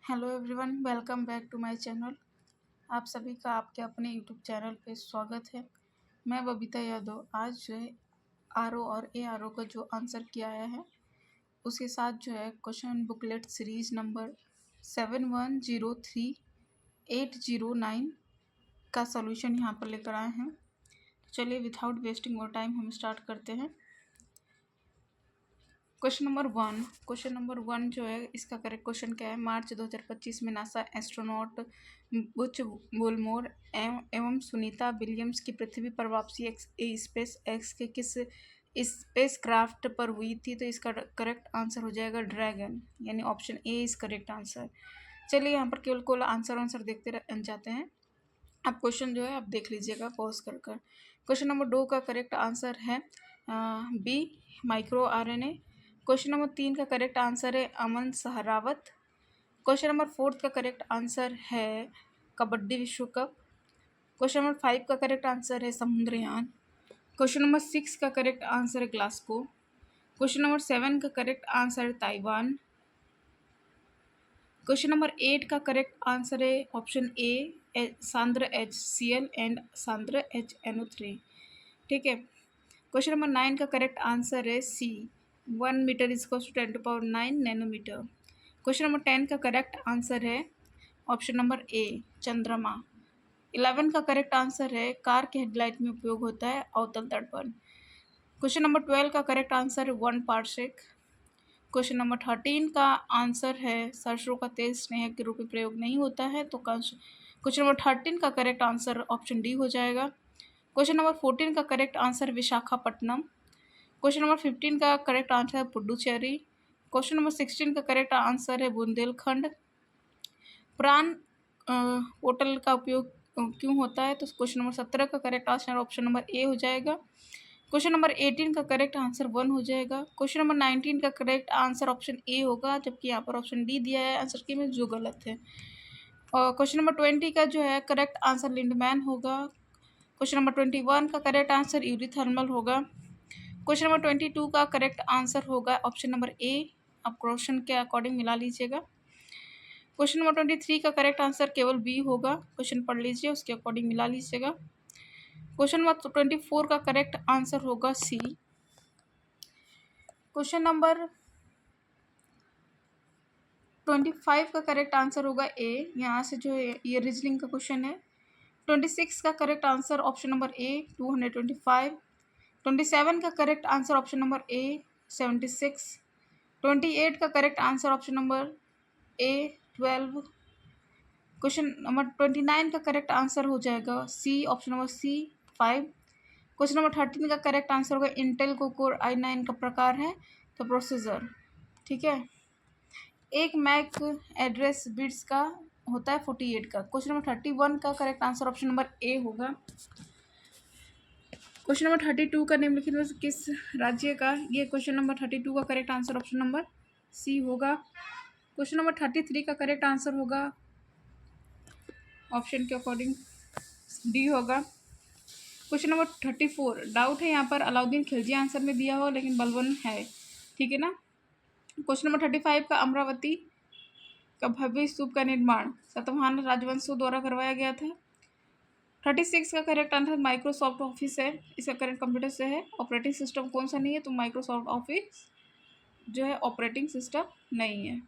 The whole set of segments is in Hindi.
Hello everyone, welcome back to my channel. आप सभी का आपके अपने यूट्यूब चैनल पे स्वागत है। मैं बबीता यादव आज जो है आरओ और एआरओ का जो आंसर किया आया है उसके साथ जो है क्वेश्चन बुकलेट सीरीज नंबर 7103809 का सॉल्यूशन यहाँ पर लेकर आए हैं। तो चलिए विदाउट वेस्टिंग मोर टाइम हम स्टार्ट करते हैं। क्वेश्चन नंबर वन जो है इसका करेक्ट क्वेश्चन क्या है। मार्च 2025 में नासा एस्ट्रोनॉट बुच वुलमोर एवं सुनीता विलियम्स की पृथ्वी पर वापसी स्पेस एक्स के किस स्पेस क्राफ्ट पर हुई थी। तो इसका करेक्ट आंसर हो जाएगा ड्रैगन, यानी option A is correct answer. चलिए यहाँ पर केवल आंसर देखते जाते हैं। आप क्वेश्चन जो है आप देख लीजिएगा पॉज कर कर। क्वेश्चन नंबर 2 का करेक्ट आंसर है B micro RNA. Question number 3 का करेक्ट आंसर है अमन सहरावत। क्वेश्चन नंबर 4 का करेक्ट आंसर है कबड्डी विश्व कप। क्वेश्चन नंबर 5 का करेक्ट आंसर है समुद्रयान। क्वेश्चन नंबर 6 का करेक्ट आंसर है ग्लास्को। क्वेश्चन नंबर 7 का करेक्ट आंसर है ताइवान। क्वेश्चन नंबर 8 का करेक्ट आंसर है ऑप्शन ए सांद्र HCl एंड सांद्र HNO3। ठीक है। क्वेश्चन नंबर 9 का करेक्ट आंसर है C 1 metre is equal to 10⁻9 nanometre. Question number 10 का करेक्ट आंसर है ऑप्शन नंबर ए चंद्रमा। 11 का करेक्ट आंसर है कार के हेडलाइट में उपयोग होता है अवतल दर्पण। क्वेश्चन नंबर 12 का करेक्ट आंसर है 1 पार्सेक। क्वेश्चन नंबर 13 का आंसर है सरसों का तेल स्नेह के रूप में प्रयोग नहीं होता है। तो क्वेश्चन नंबर 13 का करेक्ट आंसर ऑप्शन डी हो जाएगा। क्वेश्चन नंबर 14 का correct answer Visakhapatnam. Question number 15 का करेक्ट आंसर है पुडुचेरी। क्वेश्चन नंबर 16 का करेक्ट आंसर है बुंदेलखंड। प्राण पोर्टल का उपयोग क्यों होता है। तो क्वेश्चन नंबर 17 का करेक्ट आंसर ऑप्शन नंबर ए हो जाएगा। क्वेश्चन नंबर 18 का करेक्ट आंसर 1 हो जाएगा। क्वेश्चन नंबर 19 का करेक्ट आंसर ऑप्शन ए होगा, जबकि यहाँ पर ऑप्शन डी दिया है आंसर की में जो गलत है। और क्वेश्चन नंबर 20 का जो है करेक्ट आंसर लिंडमैन होगा। क्वेश्चन नंबर 21 का करेक्ट आंसर यूरिथर्मल होगा। क्वेश्चन नंबर 22 का करेक्ट आंसर होगा ऑप्शन नंबर ए। आप क्वेश्चन के अकॉर्डिंग मिला लीजिएगा। क्वेश्चन नंबर 23 का करेक्ट आंसर केवल बी होगा, क्वेश्चन पढ़ लीजिए उसके अकॉर्डिंग मिला लीजिएगा। क्वेश्चन नंबर 24 का करेक्ट आंसर होगा सी। क्वेश्चन नंबर 25 का करेक्ट आंसर होगा ए। यहाँ से जो है ये रीजनिंग का क्वेश्चन है। 26 का correct answer option number A 225। 27 का correct answer option number A 76। 28 का correct answer option number A 12। Question number 29 का करेक्ट आंसर हो जाएगा C option number C 5। Question number 13 का करेक्ट आंसर होगा इंटेल कोर i9 का प्रकार है तो प्रोसेसर। ठीक है। एक मैक एड्रेस बिट्स का होता है 48 का। क्वेश्चन नंबर 31 का correct answer option number A होगा। क्वेश्चन नंबर 32 का निम्नलिखित में से किस राज्य का, ये क्वेश्चन नंबर 32 का correct answer option number C होगा। क्वेश्चन नंबर 33 का करेक्ट आंसर होगा ऑप्शन के अकॉर्डिंग डी होगा। क्वेश्चन नंबर 34 डाउट है यहाँ पर अलाउद्दीन खिलजी आंसर में दिया हो लेकिन बलवन है। ठीक है ना। क्वेश्चन नंबर 35 का अमरावती का भव्य स्तूप का निर्माण सातवाहन राजवंशों द्वारा करवाया गया था। 36 का करेक्ट आंसर माइक्रोसॉफ्ट ऑफिस है, इसका करेक्ट कंप्यूटर से है। ऑपरेटिंग सिस्टम कौन सा नहीं है, तो माइक्रोसॉफ्ट ऑफिस जो है ऑपरेटिंग सिस्टम नहीं है।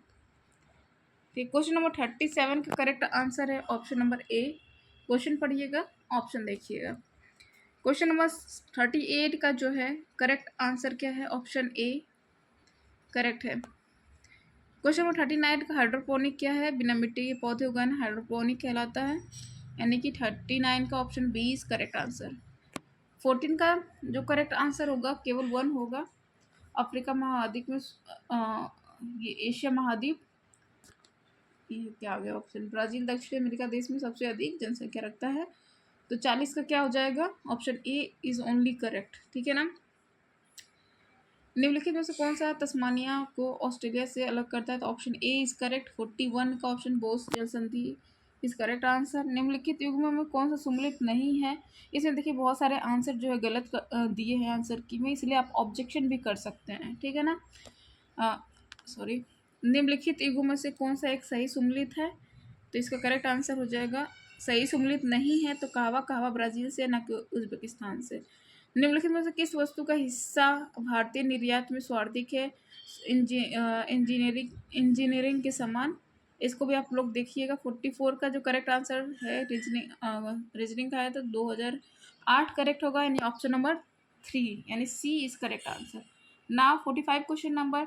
ठीक। क्वेश्चन नंबर 37 का करेक्ट आंसर है ऑप्शन नंबर ए। क्वेश्चन पढ़िएगा, ऑप्शन देखिएगा। क्वेश्चन नंबर 38 का जो है करेक्ट आंसर क्या है, ऑप्शन ए करेक्ट है। क्वेश्चन नंबर 39 का हाइड्रोपोनिक क्या है, बिना मिट्टी के पौधे उगाना हाइड्रोपोनिक कहलाता है, यानी कि 39 का option B is correct answer. 14 का जो करेक्ट आंसर होगा केवल 1 होगा। अफ्रीका महाद्वीप में ये एशिया महाद्वीप, ये क्या आ गया ऑप्शन, ब्राज़ील दक्षिण अमेरिका देश में सबसे अधिक जनसंख्या रखता है। तो 40 का क्या हो जाएगा, option A is only correct. ठीक है ना। निम्नलिखित में से कौन सा तस्मानिया को ऑस्ट्रेलिया से अलग करता है, तो ऑप्शन ए इज करेक्ट। 41 का ऑप्शन बोस जल संधि इज करेक्ट आंसर। निम्नलिखित युग्म में कौन सा सम्मिलित नहीं है, इसमें देखिए बहुत सारे आंसर जो है गलत दिए हैं आंसर की में, इसलिए आप ऑब्जेक्शन भी कर सकते हैं। ठीक है ना। सॉरी। निम्नलिखित युगों में से कौन सा एक सही सुमेलित है? तो इसका करेक्ट आंसर हो जाएगा, सही सुमेलित नहीं है तो कहवा कहवा ब्राज़ील से, न कि उज़्बेकिस्तान से। निम्नलिखित में से किस वस्तु का हिस्सा भारतीय निर्यात में स्वार्थिक है? इंजीनियरिंग के समान। इसको भी आप लोग देखिएगा। 44 का जो करेक्ट आंसर है रीजनिंग का है तो 2008 करेक्ट होगा, यानी ऑप्शन नंबर 3 यानी C is correct answer. Now 45 question number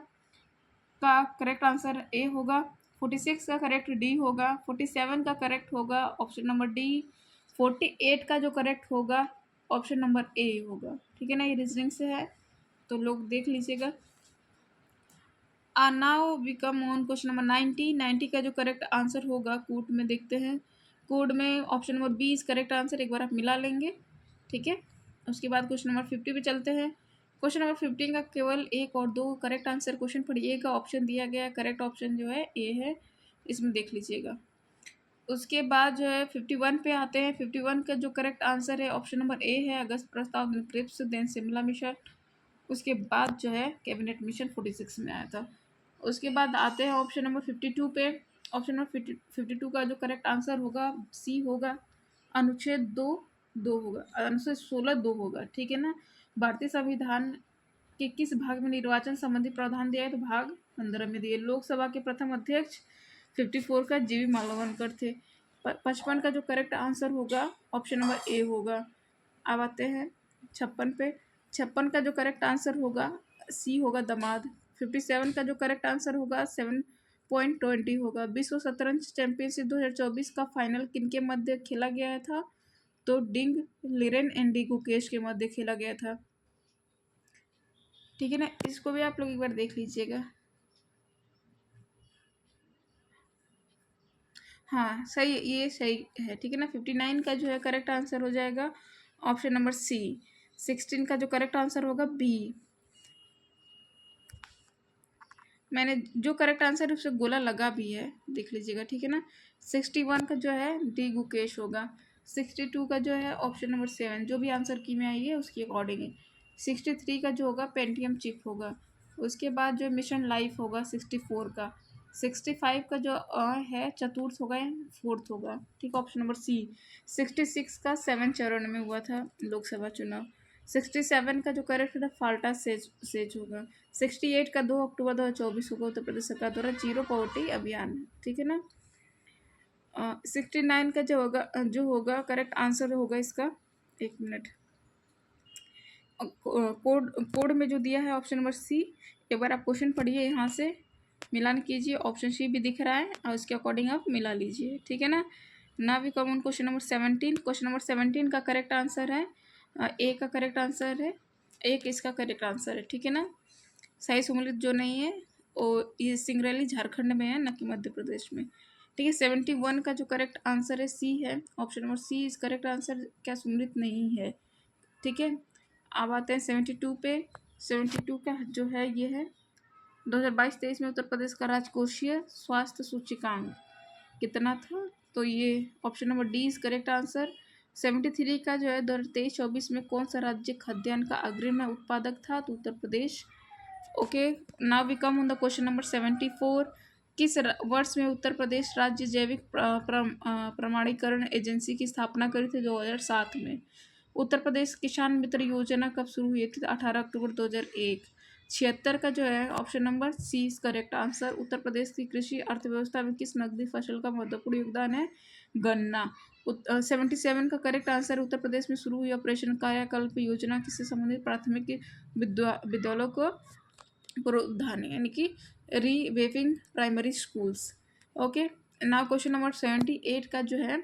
का करेक्ट आंसर ए होगा, 46 का करेक्ट डी होगा, 47 का करेक्ट होगा ऑप्शन नंबर डी, 48 का जो करेक्ट होगा ऑप्शन नंबर ए होगा। ठीक है ना, ये रीजनिंग से है तो लोग देख लीजिएगा। Now we come on question number 90 का जो करेक्ट आंसर होगा कोड में देखते हैं। कोड में option number B is correct answer, एक बार आप मिला लेंगे। ठीक है, उसके बाद क्वेश्चन नंबर 50 पे चलते हैं। क्वेश्चन नंबर 15 का केवल एक और दो करेक्ट आंसर क्वेश्चन पढ़िएगा। ऑप्शन दिया गया है, करेक्ट ऑप्शन जो है ए है, इसमें देख लीजिएगा। उसके बाद जो है 51 पे आते हैं। 51 का जो करेक्ट आंसर है ऑप्शन नंबर ए है, अगस्त प्रस्ताव क्रिप्स देन शिमला मिशन। उसके बाद जो है कैबिनेट मिशन 46 में आया था। उसके बाद आते हैं ऑप्शन नंबर 52 पे। ऑप्शन नंबर 52 का जो करेक्ट आंसर होगा सी होगा, अनुच्छेद 2 होगा, अनुच्छेद 16 2 होगा। ठीक है ना। भारतीय संविधान के किस भाग में निर्वाचन संबंधी प्रावधान दिया है? तो भाग 15 में दिए। लोकसभा के प्रथम अध्यक्ष 54 का जीवी मालवणकर थे। 55 का जो करेक्ट आंसर होगा ऑप्शन नंबर ए होगा। अब आते हैं 56 पे। 56 का जो करेक्ट आंसर होगा सी होगा, दामाद। 57 का जो करेक्ट आंसर होगा 7.20 होगा। विश्व शतरंज चैंपियनशिप 2024 का फाइनल किनके मध्य खेला गया था? तो डिंग लिरेन एंड डी गुकेश के मध्य खेला गया था। ठीक है ना, इसको भी आप लोग एक बार देख लीजिएगा। हाँ सही, ये सही है। ठीक है ना। 59 का जो है करेक्ट आंसर हो जाएगा ऑप्शन नंबर सी। 16 का जो करेक्ट आंसर होगा बी। मैंने जो करेक्ट आंसर है उससे गोला लगा भी है, देख लीजिएगा। ठीक है ना। 61 का जो है डी गुकेश होगा। 62 का जो है ऑप्शन नंबर 7, जो भी आंसर की में आई है उसकी अकॉर्डिंग। 63 का जो होगा पेंटियम चिप होगा। उसके बाद जो मिशन लाइफ होगा 64 का। 65 का जो है चतुर्थ होगा या फोर्थ होगा। ठीक, ऑप्शन नंबर सी। 66 का 7 चरण में हुआ था लोकसभा चुनाव। 67 का जो करेक्ट है फाल्टा सेज होगा। 68 का 2 अक्टूबर 2024 होगा, उत्तर प्रदेश सरकार द्वारा जीरो पॉवर्टी अभियान। ठीक है ना। 69 का जो होगा करेक्ट आंसर होगा इसका, एक मिनट, कोड में जो दिया है ऑप्शन नंबर सी। एक बार आप क्वेश्चन पढ़िए, यहाँ से मिलान कीजिए। ऑप्शन सी भी दिख रहा है और उसके अकॉर्डिंग आप मिला लीजिए। ठीक है ना। ना भी common question number 17। Question number 17 का करेक्ट आंसर है ए का करेक्ट आंसर है, एक इसका करेक्ट आंसर है। ठीक है ना। सही सुमेलित जो नहीं है वो ये सिंगरैली झारखंड में है, न कि मध्य प्रदेश में। ठीक है। 71 का जो करेक्ट आंसर है सी है, ऑप्शन नंबर सी इस करेक्ट आंसर क्या सुमेलित नहीं है। ठीक है। अब आते हैं 72 पे। 72 का जो है ये है 2022-23 में उत्तर प्रदेश का राजकोषीय स्वास्थ्य सूचकांक कितना था? तो ये option number D is correct answer. 73 का जो है 2023-24 में कौन सा राज्य खाद्यान्न का अग्रणी उत्पादक था? तो Uttar Pradesh. Okay, now we come on the question number 74। किस वर्ष में उत्तर प्रदेश राज्य जैविक प्रमाणीकरण एजेंसी की स्थापना करी थी? 2007 में। उत्तर प्रदेश किसान मित्र योजना कब शुरू हुई थी? 18 अक्टूबर 2001। 76 का जो है option number C is correct answer. Uttar Pradesh की कृषि अर्थव्यवस्था में किस नकदी फसल का महत्वपूर्ण योगदान है? गन्ना। 77 का करेक्ट आंसर उत्तर प्रदेश में शुरू हुई ऑपरेशन कायाकल्प योजना किससे संबंधित? प्राथमिक विद्यालयों को पुनरुद्धार, यानी कि reviving primary schools. Okay, now question number 78 का जो है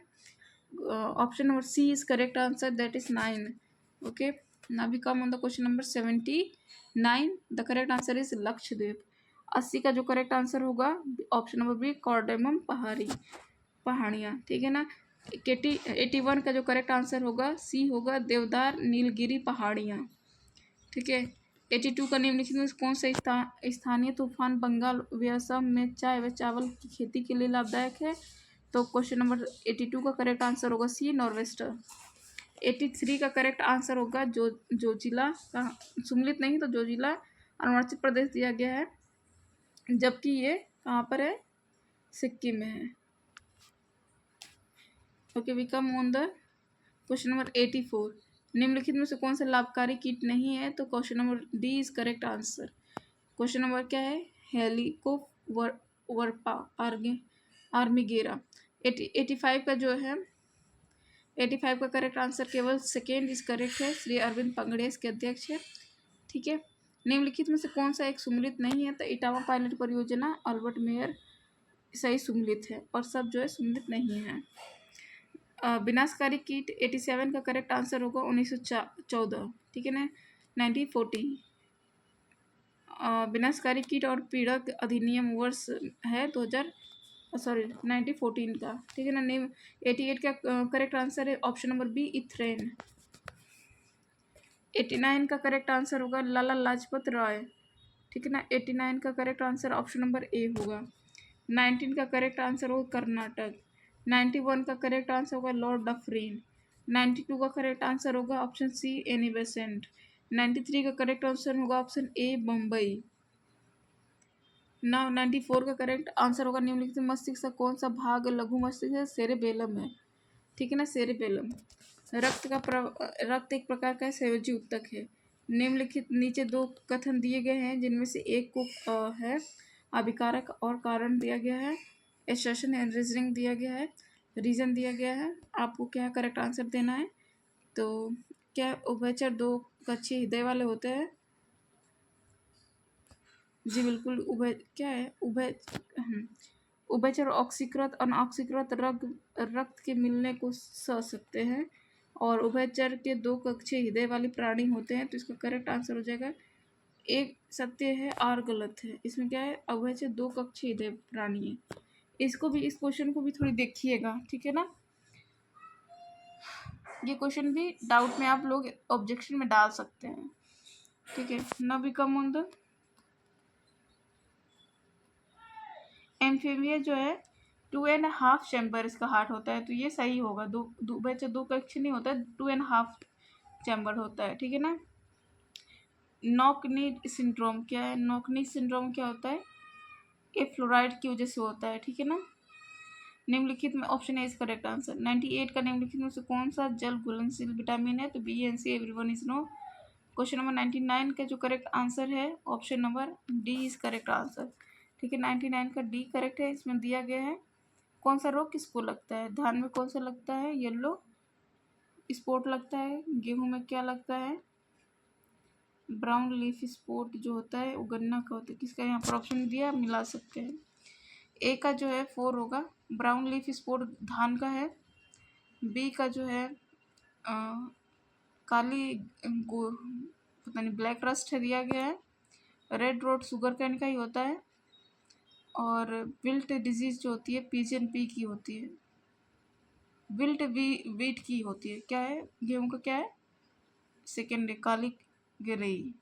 option number C is correct answer, that is 9। Okay, now we come on the question number 79। The correct answer is Lakshadweep. 80 का जो करेक्ट आंसर होगा ऑप्शन नंबर बी, कॉर्डेमम पहाड़ियाँ। ठीक है ना। 81 का जो करेक्ट आंसर होगा सी होगा, देवदार नीलगिरी पहाड़ियाँ। ठीक है। 82 का निम्नलिखित में कौन सा स्थानीय तूफान बंगाल व्यासम में चाय व चावल की खेती के लिए लाभदायक है? तो क्वेश्चन नंबर 82 का करेक्ट आंसर होगा सी, नॉर्वेस्टर। 83 का करेक्ट आंसर होगा जोजिला का सुमेलित नहीं तो जोजिला अरुणाचल प्रदेश दिया गया है, जबकि ये कहाँ पर है? सिक्किम में है। Okay, we come on the question number 84। निम्नलिखित में से कौन सा लाभकारी कीट नहीं है? तो question number D is correct answer. Question number क्या है? Helicoverpa armigera. 85 का जो है 85 का करेक्ट आंसर केवल सेकेंड इज करेक्ट है। श्री अरविंद पंगड़े इसके अध्यक्ष है। ठीक है, निम्नलिखित में से कौन सा एक सुमिलित नहीं है? तो इटावा पायलट परियोजना, अल्बर्ट मेयर सही सुमिलित है और सब जो है सुमिलित नहीं है। विनाशकारी कीट 87 का करेक्ट आंसर होगा 1914। ठीक है ना, 1940। विनाशकारी कीट और पीड़क अधिनियम वर्ष है 1914 का। ठीक है ना। नेम 88 का करेक्ट आंसर है ऑप्शन नंबर बी, इथ्रेन। 89 का करेक्ट आंसर होगा लाला लाजपत राय। ठीक है ना, 89 का correct answer option number A होगा। 19 का करेक्ट आंसर होगा कर्नाटक। 91 का करेक्ट आंसर होगा लॉर्ड डफरिन। 92 का करेक्ट आंसर होगा ऑप्शन सी, एनी बेसेंट। 93 का करेक्ट आंसर होगा ऑप्शन ए, बम्बई। 94 का करेक्ट आंसर होगा निम्नलिखित मस्तिष्क का कौन सा भाग लघु मस्तिष्क है? सेरेबेलम है। ठीक है ना, सेरेबेलम। रक्त एक प्रकार का संयोजी ऊतक है। निम्नलिखित नीचे दो कथन दिए गए हैं जिनमें से एक को है अभिकारक और कारण दिया गया है, एसर्शन एंड रीजनिंग दिया गया है, रीजन दिया गया है। आपको क्या करेक्ट आंसर देना है? तो क्या उभयचर दो कक्षीय हृदय वाले होते हैं? जी बिल्कुल। उभयचर ऑक्सीकृत अनऑक्सीकृत रक्त के मिलने को सह सकते हैं और उभयचर के दो कक्षीय हृदय वाले प्राणी होते हैं। तो इसका करेक्ट आंसर हो जाएगा एक सत्य है और गलत है। इसमें क्या है? उभयचर दो कक्षीय हृदय प्राणी है। इस क्वेश्चन को भी थोड़ी देखिएगा। ठीक है ना, ये क्वेश्चन भी डाउट में आप लोग ऑब्जेक्शन में डाल सकते हैं। ठीक है, now we come on the amphibia जो है 2.5 चैम्बर इसका हार्ट होता है। तो ये सही होगा। दो कक्ष नहीं होता है, 2.5 चैम्बर होता है। ठीक है ना। नॉक-नी सिंड्रोम क्या है? नॉक-नी सिंड्रोम क्या होता है? ये फ्लोराइड की वजह से होता है। ठीक है ना। निम्नलिखित में option A is correct answer. 98 का निम्नलिखित में से कौन सा जल घुलनशील विटामिन है? तो B and C everyone is no. Question number 99 का जो करेक्ट आंसर है option number D is correct answer. ठीक है, 99 का डी करेक्ट है। इसमें दिया गया है कौन सा रोग किसको लगता है? धान में कौन सा लगता है? येलो स्पॉट लगता है। गेहूं में क्या लगता है? ब्राउन लीफ स्पॉट जो होता है वो गन्ना का होता है। किसका यहाँ पर ऑप्शन दिया, मिला सकते हैं। ए का जो है 4 होगा, ब्राउन लीफ स्पॉट धान का है। बी का जो है काली पता नहीं ब्लैक रस्ट है दिया गया है। रेड रोड शुगर कैन का ही होता है। और विल्ट डिजीज जो होती है पीजन पी की होती है। विल्ट वीट की होती है। क्या है? गेहूं का क्या है? सेकेंड काली गिरई।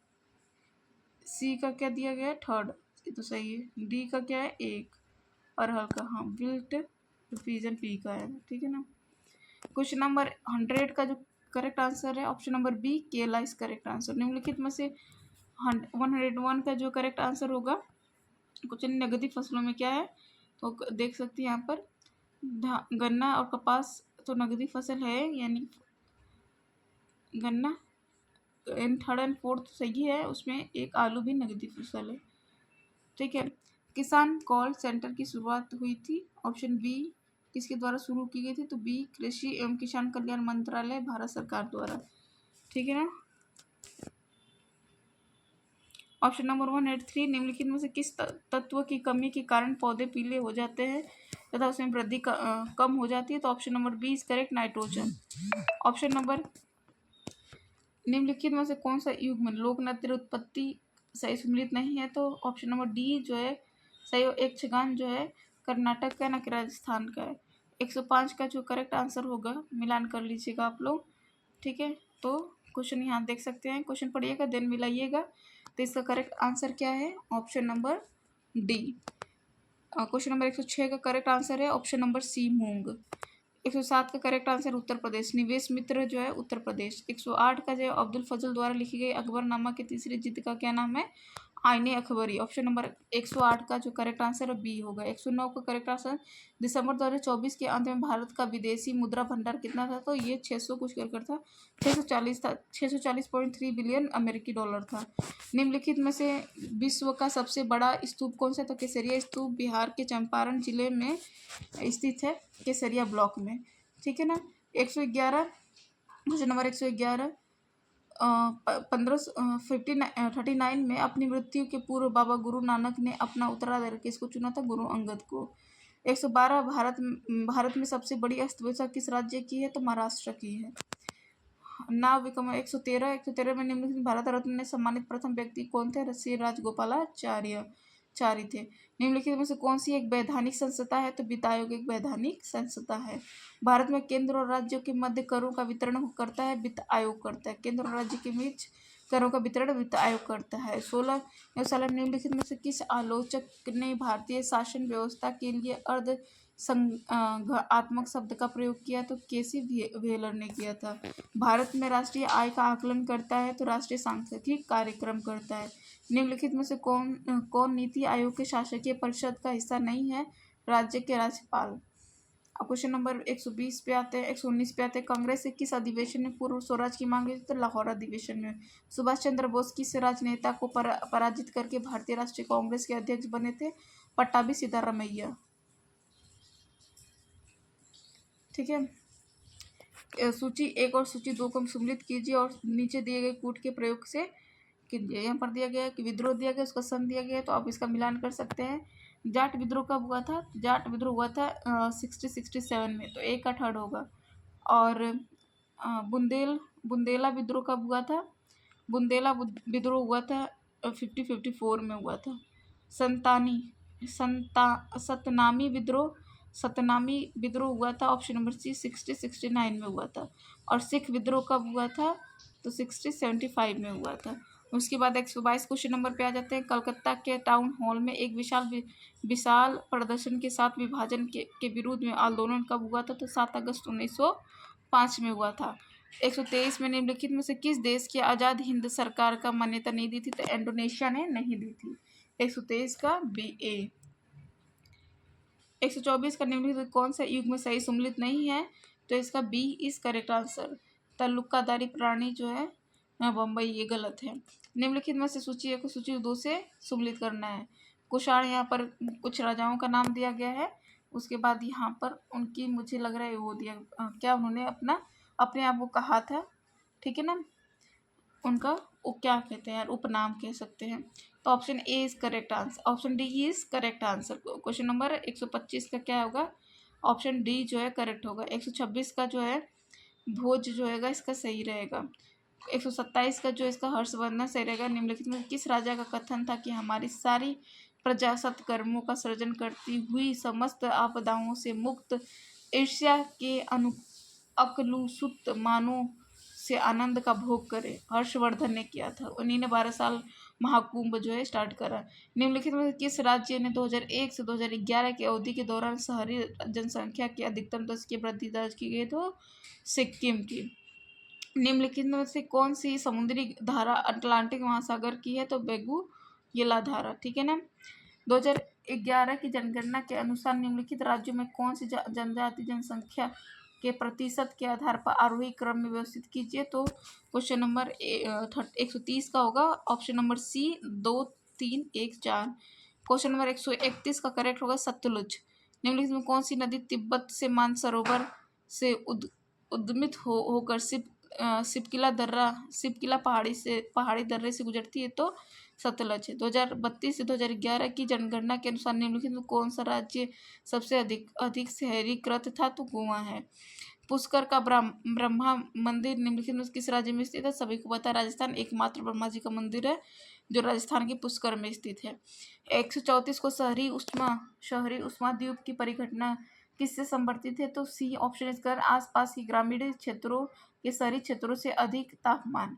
सी का क्या दिया गया है? थर्ड। ये तो सही है। डी का क्या है? एक। और हल्का, हाँ, विल्ट पीजन पी का है। ठीक है ना। क्वेश्चन नंबर 100 का जो करेक्ट आंसर है ऑप्शन नंबर बी, केला इज करेक्ट आंसर। निम्नलिखित में से 101 का जो करेक्ट आंसर होगा कुछ नगदी फसलों में क्या है? तो देख सकते हैं यहाँ पर गन्ना और कपास तो नगदी फसल है, यानी गन्ना इन 3rd and 4th सही है। उसमें एक आलू भी नगदी फसल है। ठीक है। किसान कॉल सेंटर की शुरुआत हुई थी ऑप्शन बी, किसके द्वारा शुरू की गई थी? तो बी, कृषि एवं किसान कल्याण मंत्रालय, भारत सरकार द्वारा। ठीक है ना। ऑप्शन नंबर 183, निम्नलिखित में से किस तत्व की कमी के कारण पौधे पीले हो जाते हैं तथा उसमें वृद्धि कम हो जाती है? तो option number B is correct, nitrogen. Option number निम्नलिखित में से कौन सा युग्म लोक नृत्य उत्पत्ति सही सम्मिलित नहीं है? तो ऑप्शन नंबर डी जो है सही। यक्षगान जो है कर्नाटक का ना कि राजस्थान का है। 105 का जो करेक्ट आंसर होगा मिलान कर लीजिएगा आप लोग। ठीक है, तो क्वेश्चन यहाँ देख सकते हैं। क्वेश्चन पढ़िएगा देन मिलाइएगा। तो इसका करेक्ट आंसर क्या है? Option number D. Question number 106 का करेक्ट आंसर है ऑप्शन नंबर सी, मूंग। 107 का करेक्ट आंसर उत्तर प्रदेश, निवेश मित्र जो है उत्तर प्रदेश। 108 का जो अब्दुल फजल द्वारा लिखी गई अकबरनामा की तीसरी जिद का क्या नाम है? आईने अखबारी। ऑप्शन नंबर 108 का जो करेक्ट आंसर है बी होगा। 109 का करेक्ट आंसर, दिसंबर 2024 के अंत में भारत का विदेशी मुद्रा भंडार कितना था? तो ये 600 कुछ कर था, 640 था, 640.3 बिलियन अमेरिकी डॉलर था। निम्नलिखित में से विश्व का सबसे बड़ा स्तूप कौन सा? तो केसरिया स्तूप बिहार के चंपारण जिले में स्थित है, केसरिया ब्लॉक में। ठीक है ना। 111, क्वेश्चन नंबर 111, 39 में अपनी मृत्यु के पूर्व बाबा गुरु नानक ने अपना उत्तराधिकारी किसको चुना था? गुरु अंगद को। 112, भारत में सबसे बड़ी अर्थव्यवस्था किस राज्य की है? तो महाराष्ट्र की है। नाव विक्रम 113 में निम्नलिखित भारत रत्न ने सम्मानित प्रथम व्यक्ति कौन थे? श्री राजगोपालाचार्य चारी थे। निम्नलिखित में से कौन सी एक वैधानिक संस्था है? तो वित्त आयोग एक वैधानिक संस्था है। भारत में केंद्र और राज्यों के मध्य करों का वितरण करता है, वित्त आयोग करता है। केंद्र और राज्य के बीच करों का वितरण वित्त आयोग करता है। 16 निम्नलिखित में से किस आलोचक ने भारतीय शासन व्यवस्था के लिए अर्ध संघात्मक शब्द का प्रयोग किया? तो केसी व्हेलर ने किया था। भारत में राष्ट्रीय आय का आकलन करता है? तो राष्ट्रीय सांख्यिकी कार्यक्रम करता है। निम्नलिखित में से कौन नीति आयोग के शासकीय परिषद का हिस्सा नहीं है? राज्य के राज्यपाल। अब क्वेश्चन नंबर 120 पे आते हैं, 119 पे आते हैं। कांग्रेस से किस अधिवेशन में पूर्व स्वराज की मांग की? तो लाहौर अधिवेशन में। सुभाष चंद्र बोस किस राजनेता को पराजित करके भारतीय राष्ट्रीय कांग्रेस के अध्यक्ष बने थे? पट्टाभी सिद्धारमैया। ठीक है। सूची 1 और सूची 2 को सम्मिलित कीजिए और नीचे दिए गए कूट के प्रयोग से कीजिए। यहाँ पर दिया गया है कि विद्रोह दिया गया, उसका सन दिया गया है, तो आप इसका मिलान कर सकते हैं। जाट विद्रोह कब हुआ था? जाट विद्रोह हुआ था 67 में, तो एक का थर्ड होगा। और बुंदेला विद्रोह कब हुआ था? बुंदेला विद्रोह हुआ था 54 में हुआ था। सतनामी विद्रोह हुआ था, ऑप्शन नंबर सी 69 में हुआ था। और सिख विद्रोह कब हुआ था? तो 75 में हुआ था। उसके बाद 122 क्वेश्चन नंबर पे आ जाते हैं। कलकत्ता के टाउन हॉल में एक विशाल प्रदर्शन के साथ विभाजन के विरुद्ध में आंदोलन कब हुआ था? तो 7 अगस्त 1905 में हुआ था। 123 में निम्नलिखित में से किस देश की आज़ाद हिंद सरकार का मान्यता नहीं दी थी? तो इंडोनेशिया ने नहीं दी थी। 123 का बी ए। 124 का निम्नलिखित कौन सा युग में सही सम्मिलित नहीं है? तो इसका बी इज करेक्ट आंसर। तल्लुकादारी प्राणी जो है बम्बई, ये गलत है। निम्नलिखित में से सूची 1 को सूची 2 से सम्मिलित करना है। कुषाण, यहाँ पर कुछ राजाओं का नाम दिया गया है। उसके बाद यहाँ पर उनकी, मुझे लग रहा है वो दिया क्या उन्होंने अपने आप को कहा था। ठीक है ना। उनका वो क्या कहते हैं यार, उपनाम कह सकते हैं। तो option A is correct answer, option D is correct answer. Question number 125 का क्या होगा? ऑप्शन डी जो है करेक्ट होगा। 126 का जो है भोज जो है इसका सही रहेगा। 127 का जो इसका हर्षवर्धन सही रहेगा। निम्नलिखित में किस राजा का कथन था कि हमारी सारी प्रजा सत्कर्मों का सृजन करती हुई समस्त आपदाओं से मुक्त, ईर्ष्या के अकलुषित मानों से आनंद का भोग करे? हर्षवर्धन ने किया था। उन्हीं ने 12 साल महाकुंभ जो है स्टार्ट करा। निम्नलिखित में किस राज्य ने 2001 से 2011 की अवधि के दौरान शहरी जनसंख्या की अधिकतम 10 की वृद्धि दर्ज की गई? तो सिक्किम की। निम्नलिखित में से कौन सी समुद्री धारा अटलांटिक महासागर की है? तो बेगुयला धारा। ठीक है ना। 2011 की जनगणना के अनुसार निम्नलिखित राज्यों में कौन सी जनजाति जनसंख्या के प्रतिशत के आधार पर आरोही क्रम में व्यवस्थित कीजिए? तो क्वेश्चन नंबर 130 का होगा, option number C 2 3 1 4। Question number 131 का करेक्ट होगा सतलुज। निम्नलिखित में कौन सी नदी तिब्बत से मानसरोवर से उद्गमित होकर सिपकिला पहाड़ी दर्रे से गुजरती है? तो सतलज है। 2032 से 2011 की जनगणना के अनुसार निम्नलिखित में कौन सा राज्य सबसे अधिक शहरीकृत था? तो गोवा है। पुष्कर का ब्रह्मा मंदिर निम्नलिखित में किस राज्य में स्थित है? सभी को पता है राजस्थान, एकमात्र ब्रह्मा जी का मंदिर है जो राजस्थान के पुष्कर में स्थित है। 134 को शहरी उष्मा द्वीप की परिघटना किससे संबंधित है? तो सी ऑप्शन इस कर आसपास की ग्रामीण क्षेत्रों के शहरी क्षेत्रों से अधिक तापमान।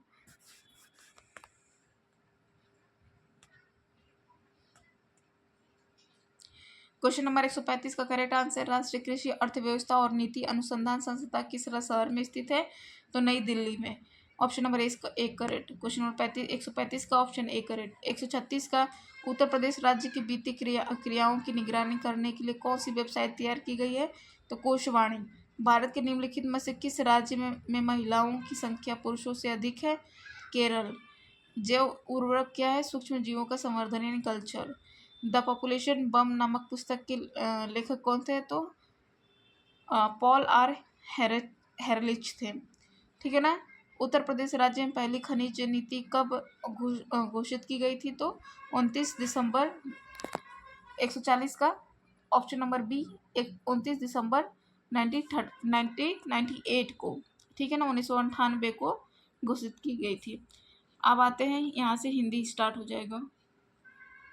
क्वेश्चन नंबर 135 का करेक्ट आंसर राष्ट्रीय कृषि अर्थव्यवस्था और नीति अनुसंधान संस्था किस शहर में स्थित है? तो नई दिल्ली में। ऑप्शन नंबर एक करेक्ट। क्वेश्चन नंबर 135 का ऑप्शन ए करेक्ट। 136 का उत्तर प्रदेश राज्य की वित्तीय क्रियाओं की निगरानी करने के लिए कौन सी वेबसाइट तैयार की गई है? तो कोषवाणी। भारत के निम्नलिखित में से किस राज्य में महिलाओं की संख्या पुरुषों से अधिक है? केरल। जैव उर्वरक क्या है? सूक्ष्म जीवों का संवर्धन यानी कल्चर। द पॉपुलेशन बम नामक पुस्तक के लेखक कौन थे? तो पॉल आर हेरलिच थे। ठीक है ना। उत्तर प्रदेश राज्य में पहली खनिज नीति कब घोषित की गई थी? तो 29 दिसंबर। 140 का ऑप्शन नंबर बी 29 दिसंबर 1998 को। ठीक है ना, 1998 को घोषित की गई थी। अब आते हैं यहाँ से हिंदी स्टार्ट हो जाएगा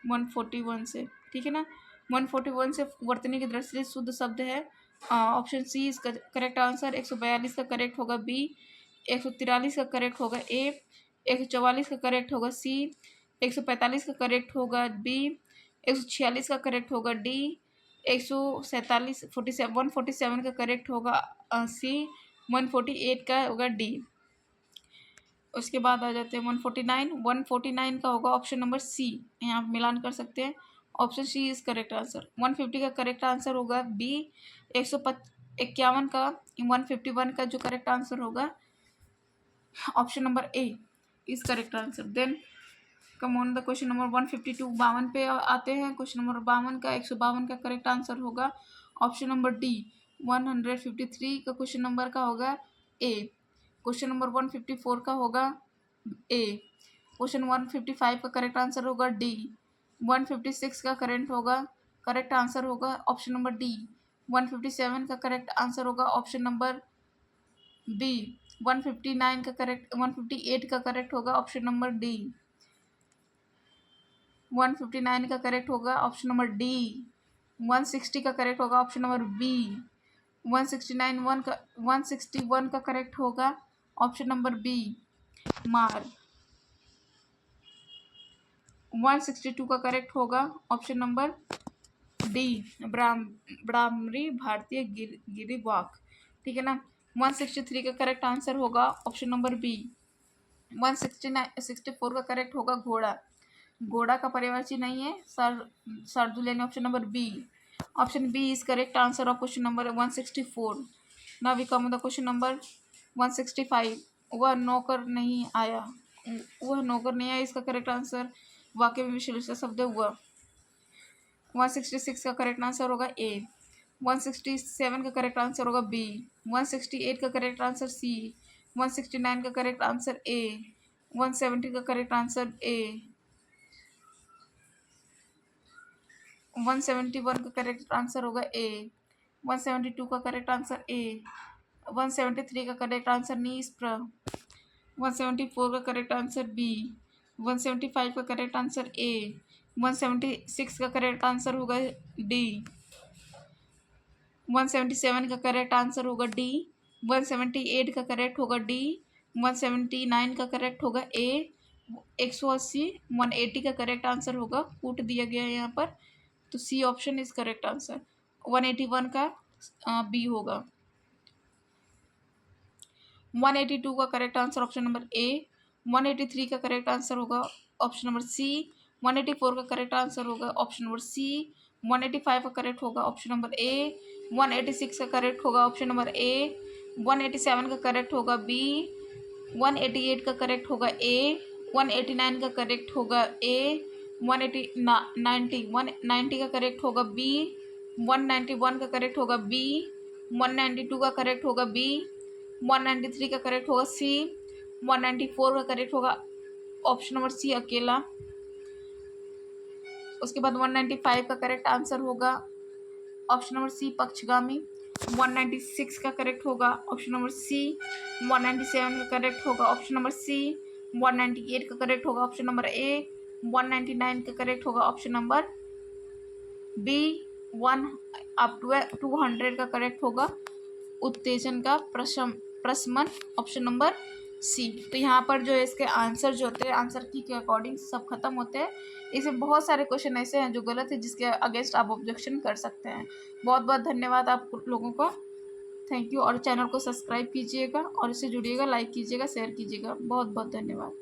141 से। ठीक है ना, 141 से वर्तनी की दृष्टि से शुद्ध शब्द है ऑप्शन सी इसका करेक्ट आंसर। 142 का करेक्ट होगा बी। 143 का करेक्ट होगा ए। 144 का करेक्ट होगा सी। 145 का करेक्ट होगा बी। 146 का करेक्ट होगा डी। 147 का करेक्ट होगा सी। 148 का होगा डी। उसके बाद आ जाते हैं 149 का होगा ऑप्शन नंबर सी। यहाँ आप मिलान कर सकते हैं। Option C is correct answer. 150 का करेक्ट आंसर होगा बी। 151 का 151 का जो करेक्ट आंसर होगा option number A is correct answer. Then come on the question number 152 52 पे आते हैं। क्वेश्चन नंबर 52 का 152 का करेक्ट आंसर होगा ऑप्शन नंबर डी। 153 का क्वेश्चन नंबर का होगा ए। क्वेश्चन नंबर 154 का होगा ए। क्वेश्चन 155 का करेक्ट आंसर होगा डी। 156 का करेक्ट आंसर होगा ऑप्शन नंबर डी। 157 का करेक्ट आंसर होगा ऑप्शन नंबर बी। 158 का करेक्ट होगा ऑप्शन नंबर डी। 159 का करेक्ट होगा ऑप्शन नंबर डी। 160 का करेक्ट होगा ऑप्शन नंबर बी। 161 का करेक्ट होगा ऑप्शन नंबर बी मार। 162 का करेक्ट होगा ऑप्शन नंबर डी ब्राह्मणी भारतीय गिरिवाक। ठीक है ना। 163 का करेक्ट आंसर होगा ऑप्शन नंबर बी। 164 का करेक्ट होगा घोड़ा। घोड़ा का पर्यायवाची नहीं है शार्दूल यानी option number B. Option B is correct answer of question number 164। Now we come the question number 165। वह नौकर नहीं आया इसका करेक्ट आंसर वाक्य में विशेषण शब्द हुआ। 166 का करेक्ट आंसर होगा ए। 167 का करेक्ट आंसर होगा बी। 168 का करेक्ट आंसर सी। 169 का करेक्ट आंसर ए। 170 का करेक्ट आंसर ए। 171 का करेक्ट आंसर होगा ए। 172 का करेक्ट आंसर ए। 173 का करेक्ट आंसर निष्प्र। 174 का करेक्ट आंसर बी। 175 का करेक्ट आंसर ए। 176 का करेक्ट आंसर होगा डी। 177 का करेक्ट आंसर होगा डी। 178 का करेक्ट होगा डी। 179 का करेक्ट होगा ए। 180 180 का करेक्ट आंसर होगा कूट दिया गया है यहाँ पर, तो C option is correct answer. 181 का बी होगा। 182 का correct answer option number A. 183 का करेक्ट आंसर होगा ऑप्शन नंबर सी। 184 का करेक्ट आंसर होगा ऑप्शन नंबर सी। 185 का करेक्ट होगा ऑप्शन नंबर ए। 186 का करेक्ट होगा ऑप्शन नंबर ए। 187 का करेक्ट होगा बी। 188 का करेक्ट होगा ए। 189 का करेक्ट होगा ए। 190 का करेक्ट होगा बी। 191 का करेक्ट होगा बी। 192 का करेक्ट होगा बी। 193 का करेक्ट होगा सी। 194 का करेक्ट होगा ऑप्शन नंबर सी अकेला। उसके बाद 195 का करेक्ट आंसर होगा ऑप्शन नंबर सी पक्षगामी। 196 का करेक्ट होगा ऑप्शन नंबर सी। 197 का करेक्ट होगा ऑप्शन नंबर सी। 198 का करेक्ट होगा ऑप्शन नंबर ए। 199 का करेक्ट होगा option number B. 1 up to 200 का करेक्ट होगा उत्तेजन का प्रशमन ऑप्शन नंबर सी। तो यहाँ पर जो है इसके आंसर जो होते हैं आंसर की के अकॉर्डिंग सब खत्म होते हैं। इसमें बहुत सारे क्वेश्चन ऐसे हैं जो गलत है जिसके अगेंस्ट आप ऑब्जेक्शन कर सकते हैं। बहुत बहुत धन्यवाद आप लोगों को। Thank you. और चैनल को सब्सक्राइब कीजिएगा और इससे जुड़िएगा, लाइक कीजिएगा, शेयर कीजिएगा। बहुत बहुत धन्यवाद।